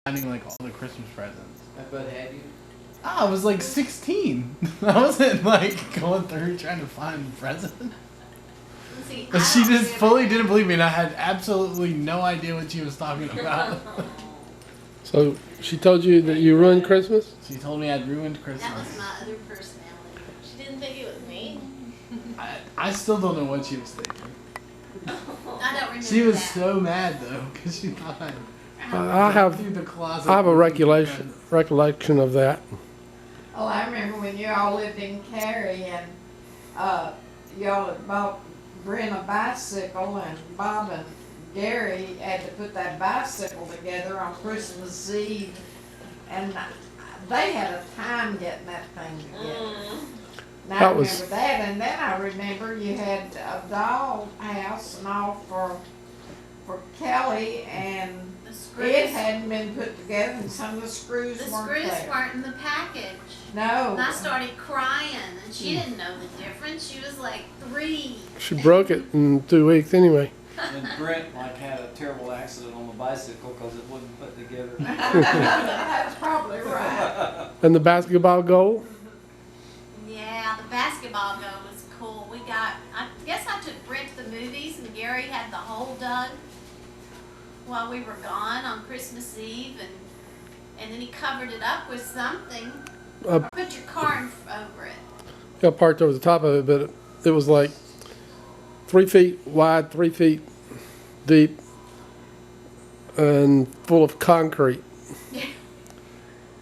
finding like all the Christmas presents. But had you? I was like 16. I wasn't like going through trying to find presents. See, But she just fully didn't believe me, and I had absolutely no idea what she was talking about. So she told you that you ruined Christmas? She told me I'd ruined Christmas. That was my other personality. She didn't think it was me. I still don't know what she was thinking. I don't remember. She was that. so mad though, because she thought I have through the closet. I have a recollection of that. Oh, I remember when you all lived in Cary and y'all had bought Brent a bicycle and Bob and Gary had to put that bicycle together on Christmas Eve, and they had a time getting that thing together. And I remember that, and then I remember you had a doll house and all for Kelly, and The screws, it hadn't been put together, and some of the screws the weren't screws there. weren't in the package. No. And I started crying, and she didn't know the difference. She was like 3. She broke it in 2 weeks anyway. And Brent had a terrible accident on the bicycle because it wasn't put together. That's probably right. And the basketball goal? Yeah, the basketball goal was cool. I guess I took Brent to the movies, and Gary had the hole dug while we were gone on Christmas Eve, and then he covered it up with something. Or put your car over it. Got parked over the top of it, but it was like 3 feet wide, 3 feet deep, and full of concrete.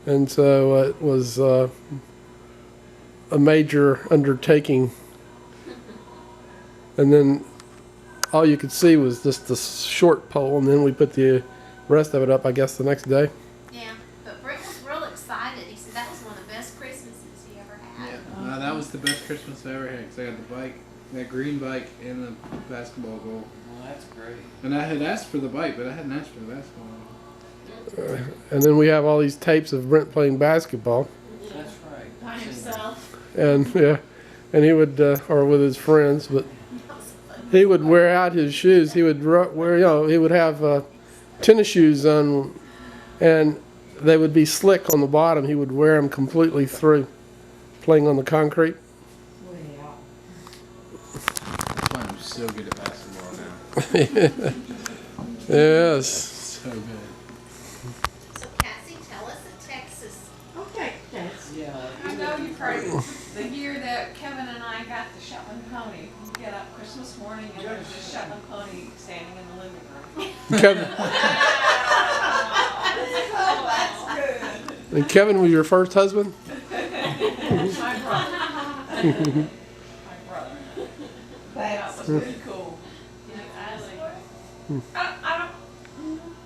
And so it was a major undertaking. And then all you could see was just the short pole, and then we put the rest of it up, I guess, the next day. Yeah, but Brent was real excited. He said that was one of the best Christmases he ever had. Yeah, that was the best Christmas I ever had, because I got the bike, that green bike, and the basketball goal. Well, that's great. And I had asked for the bike, but I hadn't asked for the basketball goal. And then we have all these tapes of Brent playing basketball. That's right. By himself. And and he would, or with his friends, but he would wear out his shoes. He would wear, he would have tennis shoes on, and they would be slick on the bottom. He would wear them completely through, playing on the concrete. Well, That's why I'm so good at basketball now. Yes. So good. So Cassie, tell us a Texas. okay, Jess. Yeah. I know you've heard it. The year that Kevin and I got the Shetland pony, you get up Christmas morning and there's a Shetland pony standing in the living room. Kevin, Oh, that's good. and Kevin was your first husband? My brother. My brother. That That's was good. pretty cool. I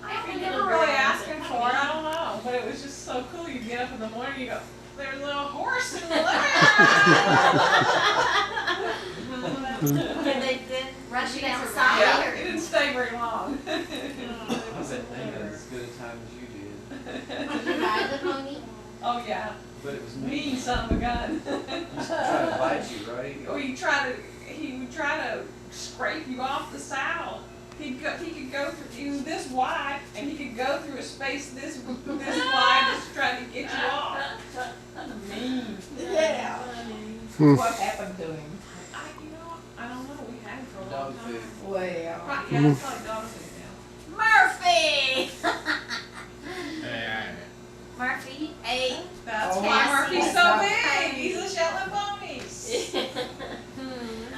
I remember really asking for it. I don't know, but it was just so cool. You get up in the morning, you go, "There's a little horse in the living room." And they did rush it Yeah, outside. it didn't stay very long. I was at as good a time as you did. Did you ride the pony? Oh yeah, But it was mean son of a gun. He's trying to bite you, right? Or he would try to scrape you off the saddle. He could go through. He was this wide, and he could go through a space this wide, just trying to get you off. Mean. Yeah. Hmm. What happened to him? I don't know. We had him for a long Dog time. food. Well, Yeah, it's probably dog food now. Murphy! Hey, Murphy, hey. That's Oh, why Cassie. Murphy's so big. He's a Shetland pony.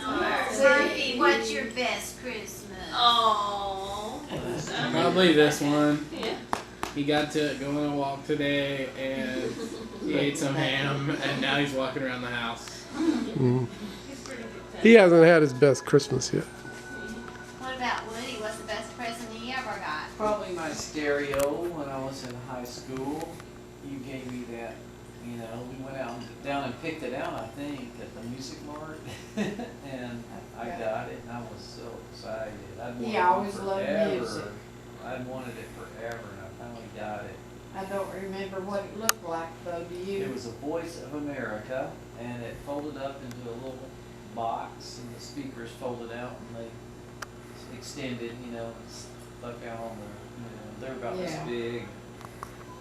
Murphy, what's your best Christmas? Oh. probably this one. He got to go on a walk today, and he ate some ham, and now he's walking around the house. Mm. He hasn't had his best Christmas yet. What about Woody? What's the best present he ever got? Probably my stereo when I was in high school. You gave me that. We went out down and picked it out, I think, at the Music Mart. And I got it, and I was so excited. I'd wanted He always it loved forever. music. I'd wanted it forever, and I finally got it. I don't remember what it looked like though, do you? It was a Voice of America, and it folded up into a little box, and the speakers folded out, and they extended, and stuck out on the, they're about this Yeah. big.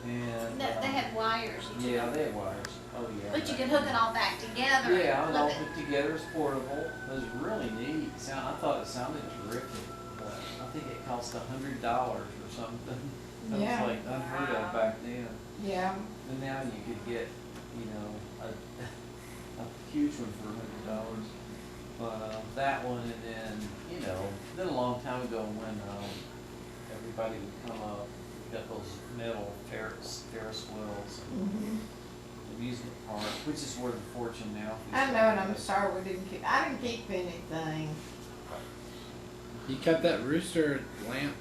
And They had wires. You yeah, could- they had wires. Oh yeah. But you could hook it all back together. Yeah, it and was all flip put together. It's portable. It was really neat. I thought it sounded terrific, but I think it cost $100 or something. That Yeah. was like unheard of back then. Yeah, And now you could get, you know, a huge one for $100. But that one, and then, you know, then a long time ago when everybody would come up, we got those metal Ferris wheels, mhm. amusement park, which is worth a fortune now. I know, and I'm sorry we didn't keep, I didn't keep anything. You kept that rooster lamp.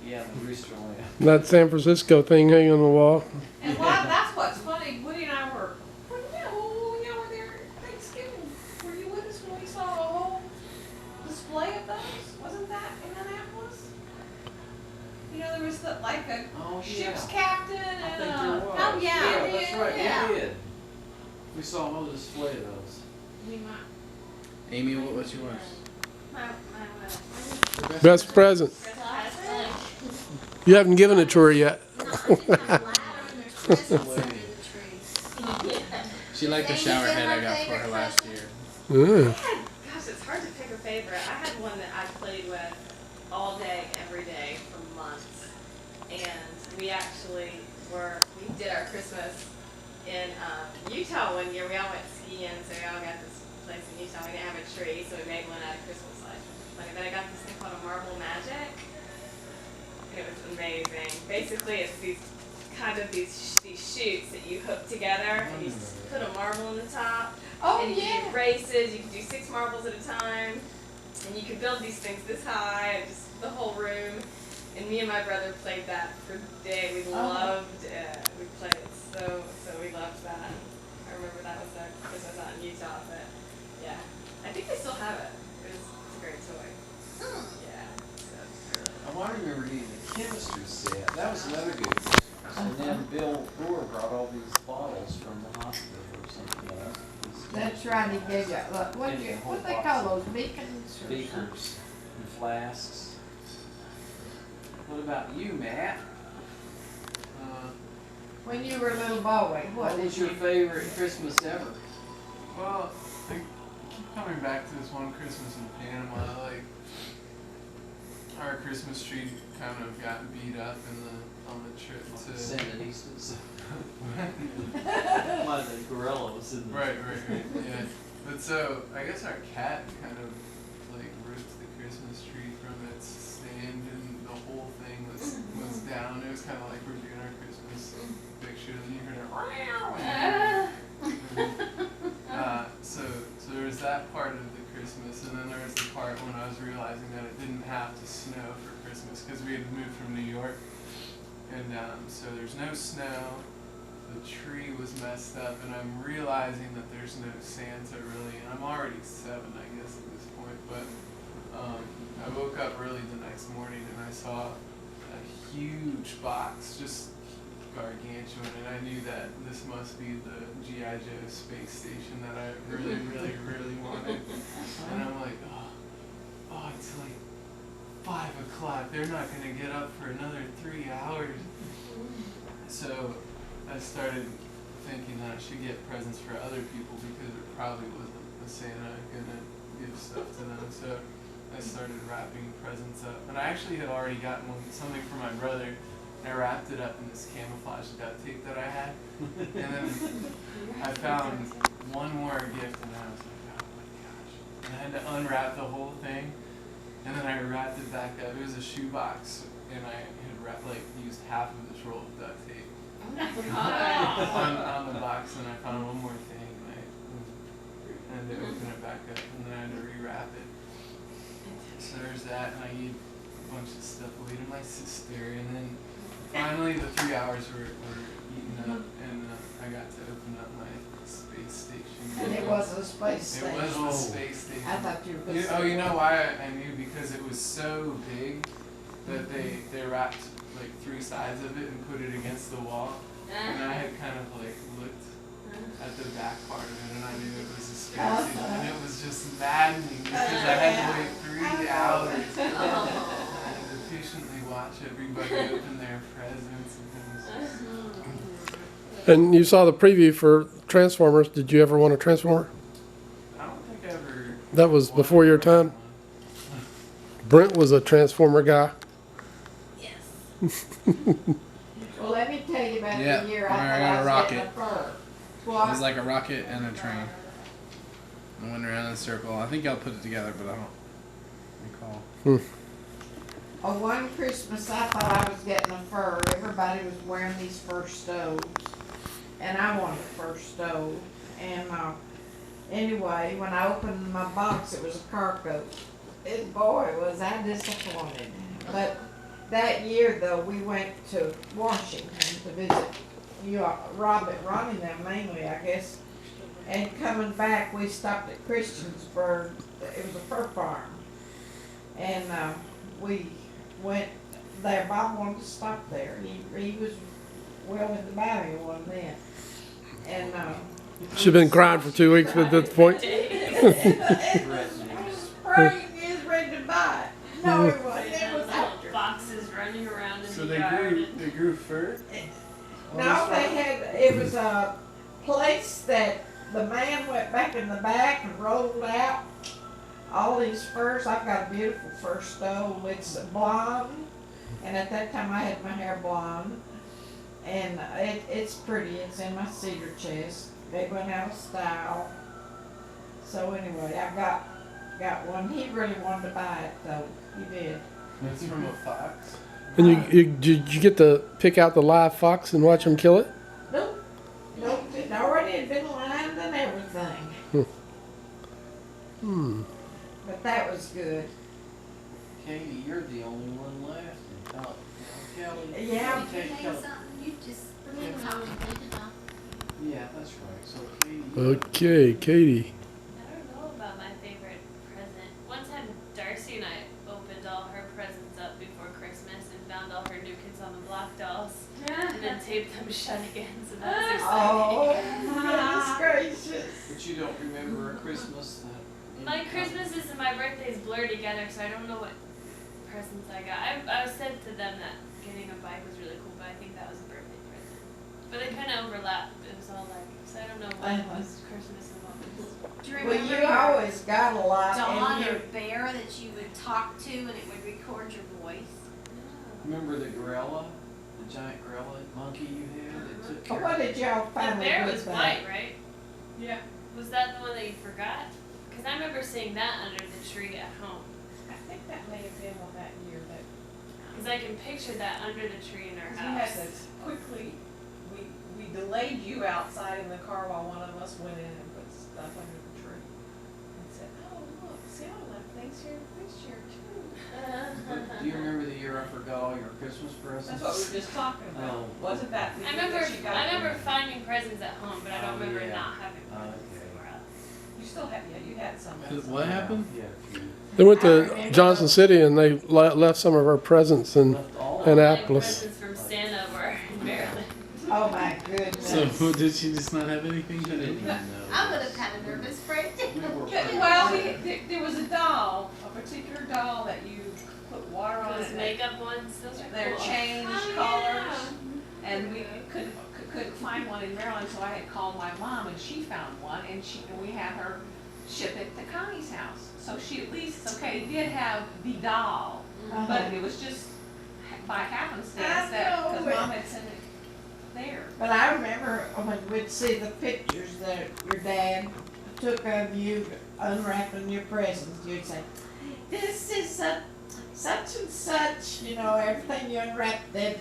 Yeah, the rooster lamp. That San Francisco thing hanging on the wall. And that's what's funny. Woody and I were, well, yeah, we were there at Thanksgiving. Were you with us when we saw a whole display of those? Wasn't that in Annapolis? You know, there was like a Oh, ship's yeah. captain I and think there was. Oh, yeah. Yeah, that's right, Yeah. we did. We saw a whole display of those. Amy, what was yours? Best present. You haven't given it to her yet. She liked the shower head I got for her last year. Mm. Gosh, it's hard to pick a favorite. I had one that I played with all day, every day for months. And we actually we did our Christmas in Utah one year. We all went skiing, so we all got this place in Utah. We didn't have a tree, so we made one out of Christmas lights, which was funny. But I got this thing called a marble magic. And it was amazing. Basically, it's these shoots that you hook together, and you just put a marble on the top. Oh, And you yeah. could do races, you could do 6 marbles at a time, and you could build these things this high, and just the whole room. And me and my brother played that for days. We loved it. We played it so we loved that. I remember that was our Christmas out in Utah, but yeah. I think they still have it. It's a great toy. Yeah. So, I remember getting the chemistry set. That was another good Christmas. And then Bill Thor brought all these bottles from the hospital or something else. That's right, he gave you, what they call those, beacons or something? Beakers and flasks. What about you, Matt? When you were a little boy, What was your favorite Christmas ever? Well, I keep coming back to this one Christmas in Panama. Like, our Christmas tree kind of got beat up on the trip to. Sandinistas. The gorilla was in the. Right, yeah. But so, I guess our cat kind of like ripped the Christmas tree from its stand, and the whole thing was down. It was kind of like we're doing our Christmas picture, and you heard it. So there was that part of the Christmas, and then there was the part when I was realizing that it didn't have to snow for Christmas because we had moved from New York, and so there's no snow. The tree was messed up, and I'm realizing that there's no Santa really, and I'm already 7, I guess, at this point. But I woke up early the next morning, and I saw a huge box, just gargantuan, and I knew that this must be the G.I. Joe space station that I really, really, really wanted. And I'm like, oh, it's like 5 o'clock. They're not gonna get up for another 3 hours. So I started thinking that I should get presents for other people because it probably wasn't a Santa gonna give stuff to them. So I started wrapping presents up, and I actually had already gotten something for my brother. I wrapped it up in this camouflage duct tape that I had, and then I found one more gift, and I was like, oh my gosh! And I had to unwrap the whole thing, and then I wrapped it back up. It was a shoebox, and I had used half of this roll of duct tape on the box, and I found one more thing, and I had to open it back up, and then I had to rewrap it. So there's that, and I gave a bunch of stuff away to my sister, and then finally the 3 hours were eaten up, and I got to open up my space station. And it was a space It station. was the space station. I thought you were gonna You know why I knew? Because it was so big that they wrapped like 3 sides of it and put it against the wall. And I had kind of like looked at the back part of it, and I knew it was a space station, and it was just maddening because I had to wait 3 hours and patiently watch everybody open their presents and things. And you saw the preview for Transformers. Did you ever want a Transformer? I don't think I ever. That was before your time. Brent was a Transformer guy. Yes. Well, let me tell you about Yeah, the year I got a I thought I was rocket. getting a fur. It was What? like a rocket and a train. I went around in a circle. I think I'll put it together, but I don't recall. Oh, one Christmas I thought I was getting a fur. Everybody was wearing these fur stoves. And I wanted a fur stove. And anyway, when I opened my box, it was a car coat. And boy, was I disappointed. But that year, though, we went to Washington to visit Ronnie them mainly, I guess. And coming back, we stopped at Christiansburg. It was a fur farm. And we went there. Bob wanted to stop there. He was willing to buy me one then. And She'd been crying for 2 weeks at this point. I was praying he was ready to buy it. No, it wasn't. It was after. Boxes running around in So the yard. they grew fur? No, it was a place that the man went back in the back and rolled out all these furs. I've got a beautiful fur stove. It's blonde, and at that time I had my hair blonde. And it's pretty. It's in my cedar chest. They went out of style. So anyway, I've got one. He really wanted to buy it though. He did. It's from a fox. And did you get to pick out the live fox and watch him kill it? Nope. It already had been lined and everything. But that was good. Katie, you're the only one left. And Kelly. Yeah. If you think of something, you just let me know what you think about. Yeah, that's right. So Katie. Okay, Katie. I don't know about my favorite present. One time, Darcy and I opened all her presents up before Christmas and found all her New Kids on the Block dolls, and then taped them shut again. So that was exciting. Oh, goodness gracious. But you don't remember a Christmas that. My Christmases and my birthdays blur together, so I don't know what presents I got. I said to them that getting a bike was really cool, but I think that was a birthday present. But they kind of overlapped. It was all like, so I don't know what was Christmas and what was. Do you Well, remember you your always got a lot. dog and or you- bear that you would talk to and it would record your voice? Remember the gorilla? The giant gorilla monkey you had that took care What did y'all The finally bear do was with white, that? right? Yeah. Was that the one that you forgot? Because I remember seeing that under the tree at home. I think that may have been on that year that, Because I can picture that under the tree in our because we had house. to quickly, we delayed you outside in the car while one of us went in and put stuff under the tree. And said, oh, look, see, I left things here this year too. But do you remember the year I forgot all your Christmas presents? That's what we were just talking about. No. Wasn't that the I year remember, that you got? I remember finding presents at home, but I don't Oh, remember yeah. not having presents Okay. somewhere else. You still had, yeah, you had some. What happened? Yeah, a few. They went to Johnson City and they left some of our presents and Left all of And it. My Annapolis. presents from Santa were in Maryland. Oh my goodness. So did she just not have anything I to didn't do? even know. I would have had a nervous breakdown. We were Well, there was a doll, a particular doll that you put water on Those it. makeup ones, those are They're cool. changed Oh, colors, yeah. and we couldn't find one in Maryland, so I had called my mom, and she found one, and we had her ship it to Connie's house. So she at least, okay, did have the doll, Uh-huh. but it was just by happenstance I that, know because it. mom had sent it there. But I remember when we'd see the pictures that your dad took of you unwrapping your presents, you'd say, this is such and such, you know, everything you unwrapped, they'd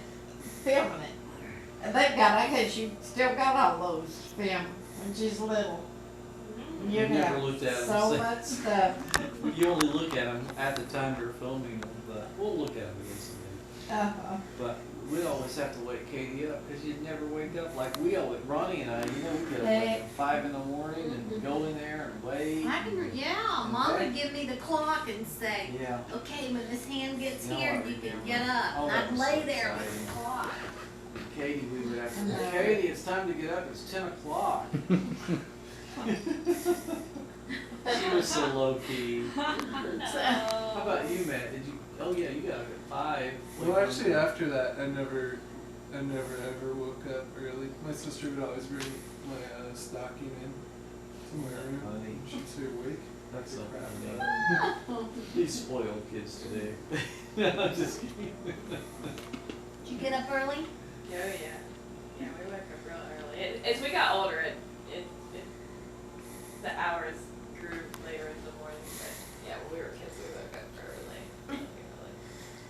filming it. And they've got, I guess you still got all those filmed when she's little. You You never got looked at 'em so and much stuff. You only look at them at the time you're filming them, but we'll look at them again someday. Uh-huh. But we always have to wake Katie up because you'd never wake up like we always. Ronnie and I, you know, we get up like at 5 in the morning and go in there and wait. I can, yeah, Mom would give me the clock and say, Yeah. okay, when this hand gets No, here, I you can remember. get up. Oh, And that I'd was lay so there with exciting. the clock. And Katie, we would have to No. say, Katie, it's time to get up. It's 10 o'clock. She was so low key. How Oh. about you, Matt? Did you oh yeah, you got up at 5. Well, actually, after that, I never ever woke up early. My sister would always bring my stocking in to my room. Funny. She'd stay awake. That's so Crap. funny. These spoiled kids today. No, I'm just kidding. Did you get up early? Oh, yeah. Yeah, we woke up real early. As we got older, the hours grew later in the morning, but yeah, when we were kids, we woke up early.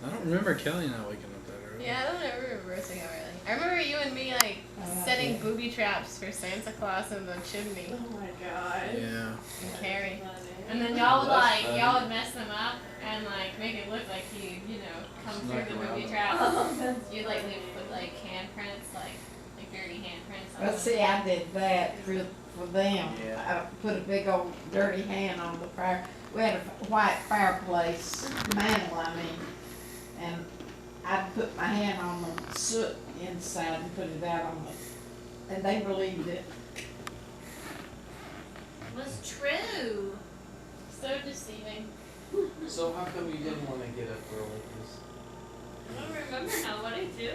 I don't remember Kelly not waking up that early. Yeah, I don't ever remember waking up early. I remember you and me like setting booby traps for Santa Claus in the chimney. Oh my god. Yeah. And Carrie. Funny. And then y'all would That's like funny. y'all would mess them up and like make it look like you know, come Snuck through the around booby them. trap. You'd like leave with like handprints, like dirty handprints on But them. see, I did that for them. Yeah. I put a big old dirty hand on the fire. We had a white fireplace, mantle, I mean, and I'd put my hand on the soot inside and put it out on the, and they believed it. It was true. So deceiving. So how come you didn't want to get up early? 'Cause I don't remember now what I do.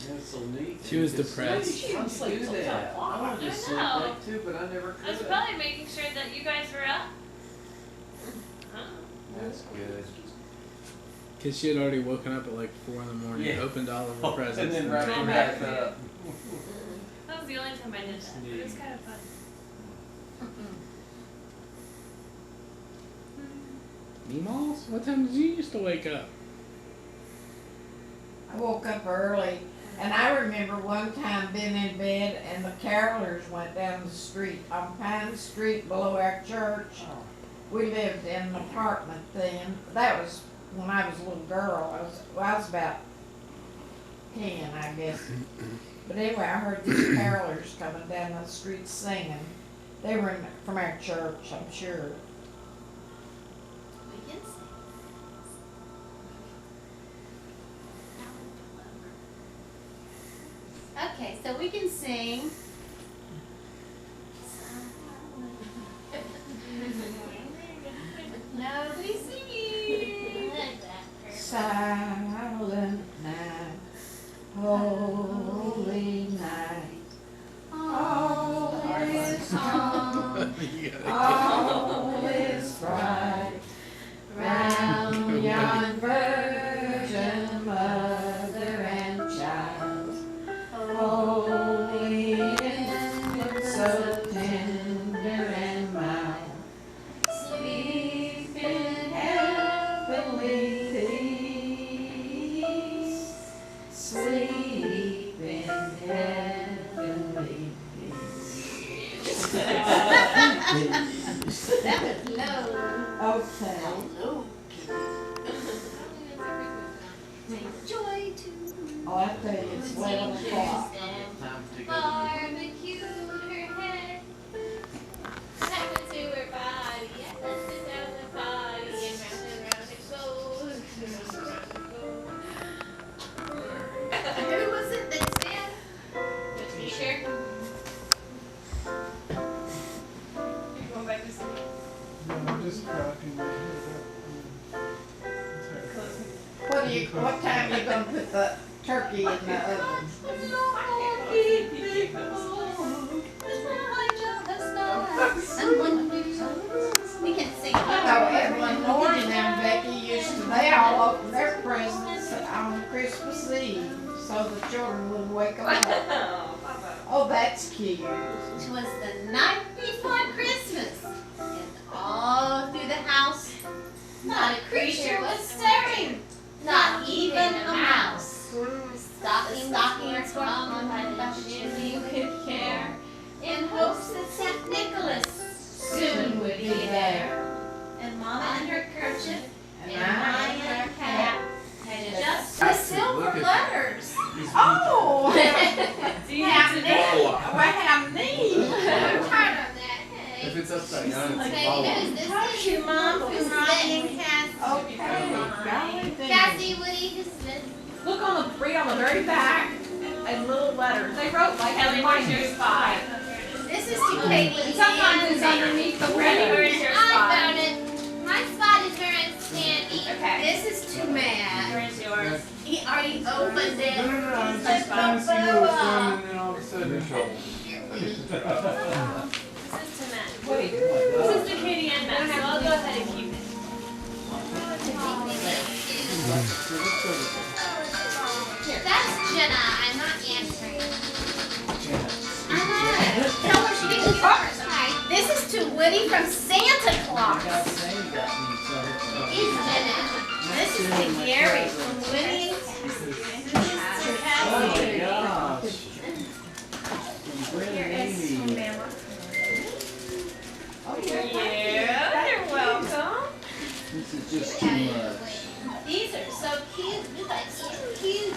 that's so neat. She was You just depressed. sleep. How do you Sleep do till that? 10 I o'clock. wanted to I sleep know. late too, but I never I was could. probably making sure that you guys were up. That's good. Cause she had already woken up at like 4 in the morning, Yeah. opened all of her presents, And then and right came back back. up. That was the only time I did that. But it was kind of fun. Meemaws? What time did you used to wake up? I woke up early, and I remember one time being in bed, and the carolers went down the street, on Pine Street below our church. We lived in an apartment then. That was when I was a little girl. I was about 10, I guess. But anyway, I heard these carolers coming down the street singing. They were from our church, I'm sure. We can sing. Okay, so we can sing. Nobody singing. Silent night, holy night, all is calm, You gotta all is bright. Round yon virgin mother and child, holy infant, so tender and mild, sleep in heavenly peace, sleep in heavenly peace. That was low. Okay. Joy to Oh, I tell you, it's 11 o'clock. Time to go. Barbecue her head. Tap it to her body. Yes, that's it down the body. And round it goes. And round it goes. Who was it that said? The teacher. You going back to sleep? No, I'm just cracking my head up. What time you gonna put the turkey in the oven? We can sing. So Evelyn Lord and Becky used to, they all opened their presents on Christmas Eve, so the children wouldn't wake them up. Oh, Papa. Oh, that's cute. It was the night before Christmas, and all through the house, not a creature was stirring, not even a mouse. The stockings were hung by the chimney with care, in hopes that St. Nicholas soon would be there. And Mama in her kerchief, and I in her cap, had just the silver letters. Oh, Do you have to how neat. I'm tired of that. If it's upside down, it's a Hey, follow. who's this? This is your mom, who's Ronnie and Cassie. Okay, golly dee. Cassie, Woody, who's this? Look on the, read on the very back and little letters. They wrote like Kelly, where's your spot? This is to Katie. And sometimes it's underneath the Randy, red. where's your I spot? found it. My spot is where I'm standing. Okay. This is to Matt. Where's yours? He already opened it. No, I was He just said, trying to see who was "Bubba." going, and then all of a sudden. This is to Matt. Wait, This is to Katie and Matt, so I'll go ahead and keep it. That's Jenna. I'm not answering. I know. Tell her she didn't get ours. This is to Woody from Santa Claus. It's Jenna. This is to Gary from Woody. This is to Cassie. gosh. Here is from Mama. Yeah, you're welcome. This is just too much. These are so cute. Look at so cute.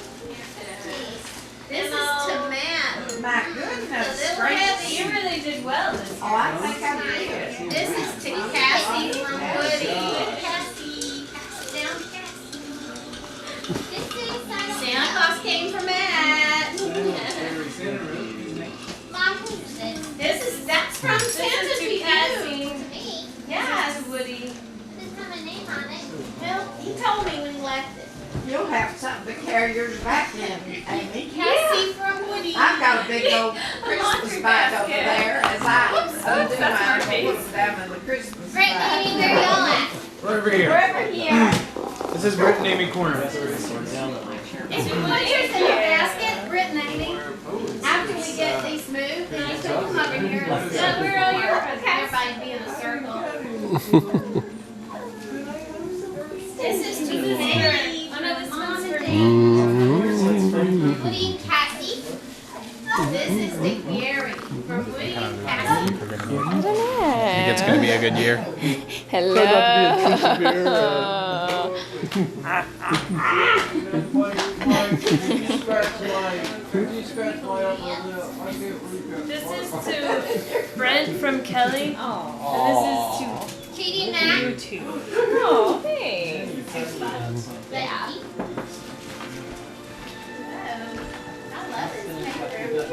This is to Matt. My goodness, A little gracious. heavy. You really did well this Oh, I think I did. This is to Cassie from Woody. Cassie. Down Cassie. This is Santa Claus came for Matt. Mom, who's this? That's from Santa This is to to you. Cassie. Me. Yes. This is Woody. There's not my name on it. Well, he told me when he left it. You'll have something to carry yours back in, Amy. Cassie from Woody. I've got a big old Christmas bag over there as I undo mine and put them down in the Christmas Brittany, bag. where y'all at? We're over here. Over here. This is Britt and Amy Corner. It's yours in the basket, Britt and Amy. After we get these moved, then you can come over here and sit. Where are your presents? Everybody be in a circle. This is to Mary. Oh no, this Mom one's and for Dad. me. Woody and Cassie. This is to Gary for Woody and Cassie. I think it's going to be a good year. Turned out to be a case of beer. This is to Brent from Kelly. And Katie and this Matt. is to you two. Oh, hey. Becky. I love this paper.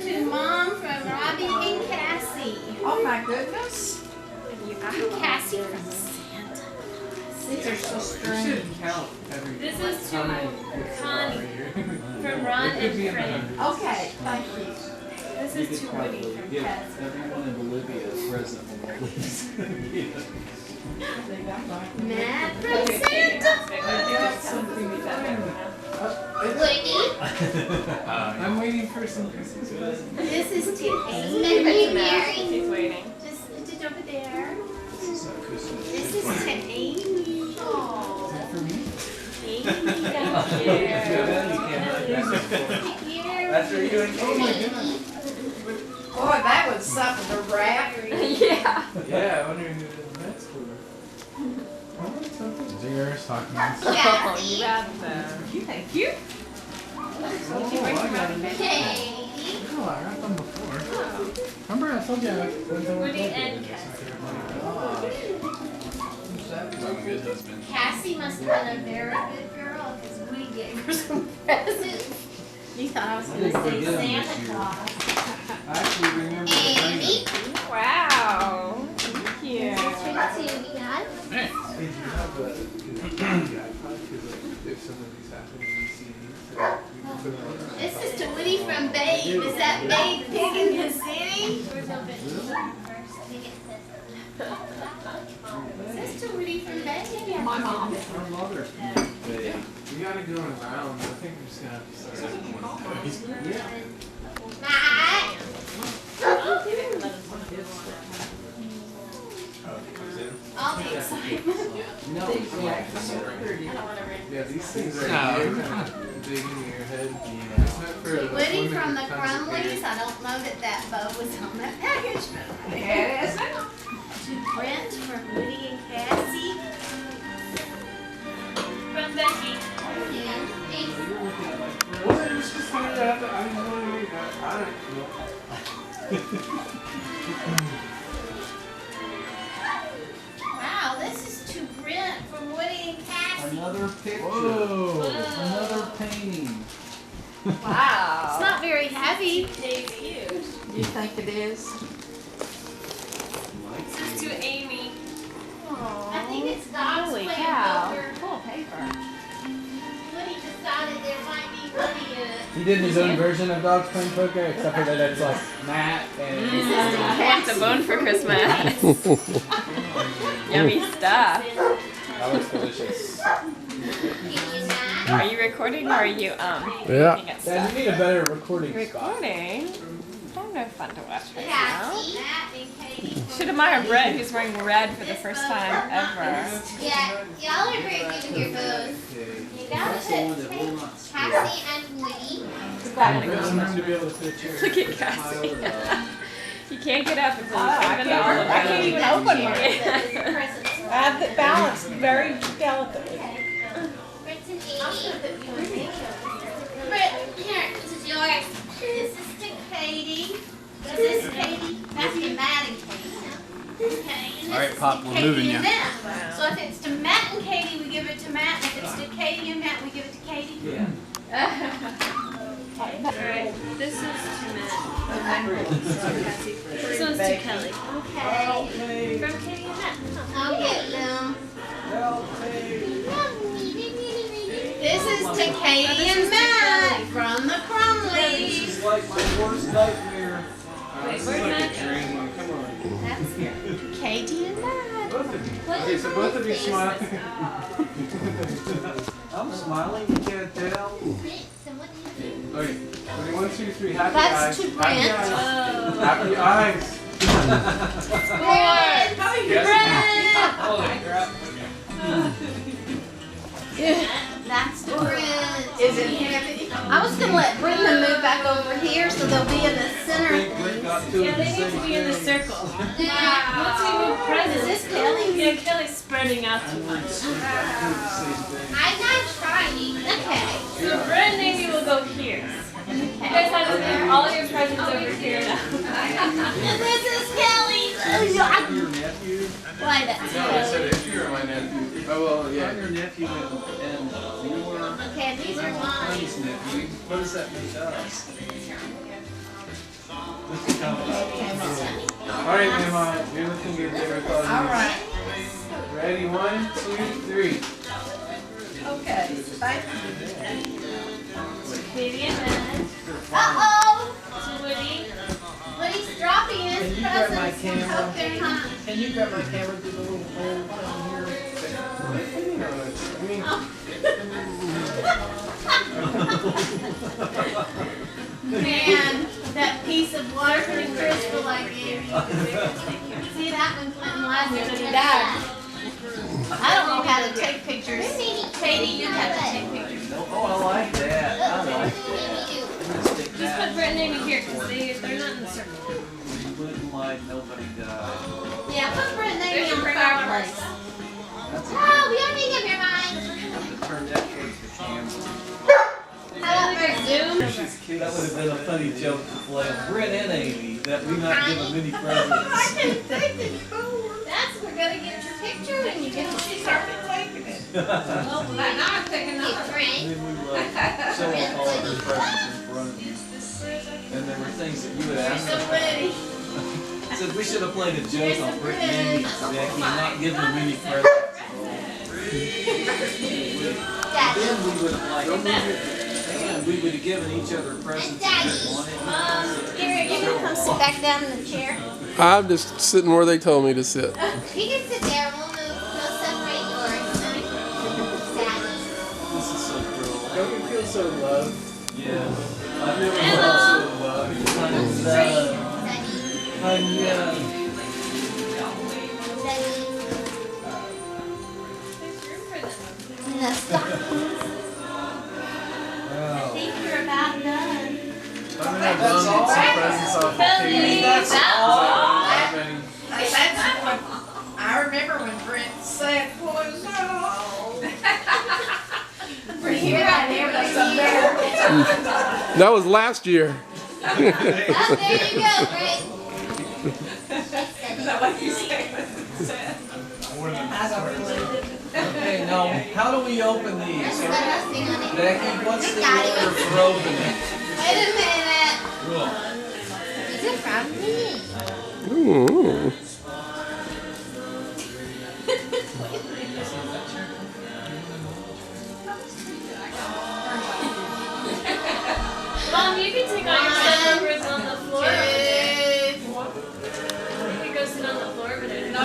To Mom from Robbie and Cassie. Oh my goodness. Cassie from Santa Claus. These are so You strange. should count every. This is to Connie Right from Ron It could be and in the Fred. hundreds. Okay, thank you. This is to Woody from Give Cassie. everyone in Bolivia a present when they leave. Matt from Okay, Katie, Santa. that's big. Woody. I'm waiting for some Christmas presents. This is to Amy. Becky Mary. She's waiting. Just put it over there. This is not Christmas. This is to Amy. Aww. For me? Amy. Thank you. That's for you and Katie. Boy, that was something to wrap. Yeah. Yeah, I wonder who the next one. I want something. Zero talking. Oh, you got them. Thank you. Oh, I got it. Katie. No, I got them before. Remember I told you I Woody and Cassie. I'm a good husband. Cassie must have been a very good girl because we gave her some presents. You thought I was going to say Santa Claus. I actually remember the Amy. name. Wow. Thank you. This is for Dad. Hey. Hey, do you have a iPod? Because if some of these happen in the CDs, so we can put it on. This is to Woody from Babe. Is that Babe Pig in the City? Is this to Woody from Babe? My mom. Our mother. We gotta go around. I think we're just gonna have to start with one of those. Yeah. Matt. All the excitement. No, Yeah, these things are No. here, kind of digging in your head. It's meant for the Woody women from the that comes with Crumleys. I don't know that bow was on that package. Yeah, it is. To Brent from Woody and Cassie. From Becky. And Amy. Well, it was just funny that I was wondering, I don't know. Wow, this is to Brent from Woody and Cassie. Another picture. Whoa. Another painting. Wow. It's not very heavy. Dave's huge. You think it is? This is to Amy. I think It's God's Holy way cow. over. Full of paper. Woody decided there might be money in it. He did his own version of Dogs Playing Poker, except for that it's like Matt and I want a bone for Christmas. Yummy stuff. that looks delicious. Are you recording or are you Yeah. looking at Dad, stuff? you need a better recording spot. Recording? I'm no fun to watch right now. Cassie, Matt, and Katie. Should admire Brett, who's wearing red for the first time ever. Yeah, y'all are very good with your bows. You gotta put Cassie and Woody. There's room to be able to fit a chair. Look at Cassie. You can't get up until you open all of I can't even open mine. Presents. I have it balanced very delicately. Brits and Amy. Brit, here, this is yours. This is to Katie. This is Katie. That's to Matt and Katie. Okay. And All right, this is Pop, to we're Katie moving and ya. Matt. So if it's to Matt and Katie, we give it to Matt. If it's to Katie and Matt, we give it to Katie. Yeah. Alright, this is to Matt. This one's to Kelly. Okay. From Katie and Matt. I'll get them. This is to Katie and Matt from the Crumleys. It's like my worst nightmare. Wait, where's Matt? Come on. That's Katie and Matt. Both of you. Okay, so both of you smile. I'm smiling, you can't tell. Okay, ready, 1, 2, 3, happy That's eyes. to Happy Brent. eyes. Happy eyes. Brent! Yes. Holy crap. That's to Brent. Is it heavy? I was gonna let Brenda move back over here so they'll be in the center. Yeah, they need to be in the circle. Once we move Is presents, this Kelly? yeah, Kelly's spreading out too much. I'm not trying. Okay. So Brett and Amy will go here. You guys have to leave all your presents over here now. And this is Kelly. Your nephew? Why that's No, I said Kelly. if you were my nephew. Oh, well, yeah. I'm your nephew and your Okay, these are mine. friend's nephew. What does that make us? Alright, Mama, you're looking good there. All right. Ready, 1, 2, 3. Okay. Thank you. Katie and Matt. Uh-oh. To Woody. Woody's dropping his Can you grab my presents from camera? Poker Hunt. Can you grab my camera through the little hole down here? I mean, Man, that piece of waterproof crystal I gave you. See that one, Clinton Lazarus, when he died. I don't know how to take pictures. Katie, you have to take pictures. Oh, I like that. I like that. I'm gonna stick Just that. put Brett and Amy here because they're not in the circle. You wouldn't like nobody died. Yeah, put Brent and Amy There's on your the fireplace. fireplace. That's a Oh, we don't need to give your mind. turn that towards the camera. How about Brent? Zoom. That would have been a funny joke to play on Brent and Amy, that we not give them any presents. That's, we're gonna get your picture and you get to see her. Now I'm thinking Hey, of Brent. And then we would show off all of their presents in front of you. And there were things that you would ask So them. pretty. Said we should have played a joke on Brent and Amy, Becky, not give them any presents. Daddy. Then we would have like, and we would have given each other presents that we wanted. Here, you can come sit back down in the chair. I'm just sitting where they told me to sit. You can sit there, we'll separate yours. Daddy. This is so cruel. don't you feel so loved? Yeah. I've never felt so loved. Daddy. And the stockings. I think you're about done. I'm gonna have some presents off of Katie. That's That's I remember when Brent said, "Was You're out there, That was last year. Oh, there you go, Brent. Is that what you said? I don't really." Okay, now, how do we open these? There's nothing on it. Becky, what's the Got it. order for opening? Wait a minute. Cool. These are from me. Ooh. Mom, you can take all your leftovers on the floor over there. Two. You can go sit on the floor over there. No, I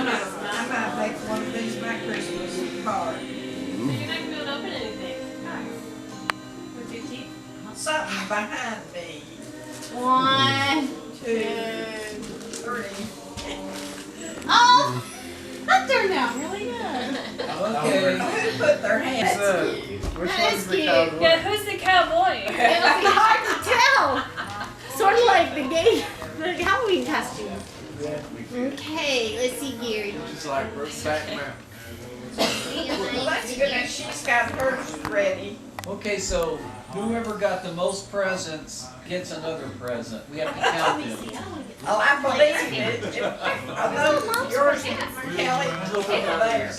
might make one of these my Christmas card. You're not gonna be able to open anything. With your teeth. Something behind me. 1, 2, 3. oh, that turned out really good. Okay. Who put their hands? So, Which That one's is the cute. cowboy? Yeah, who's the cowboy? It'll be hard to tell. Sort of like the gay, the Halloween costume. Okay, let's see, Gary. just like Brokeback Mountain. Well, that's good. And she's got hers ready. Okay, so whoever got the most presents gets another present. We have to count them. Oh, I believe it. I know yours, Kelly, over there.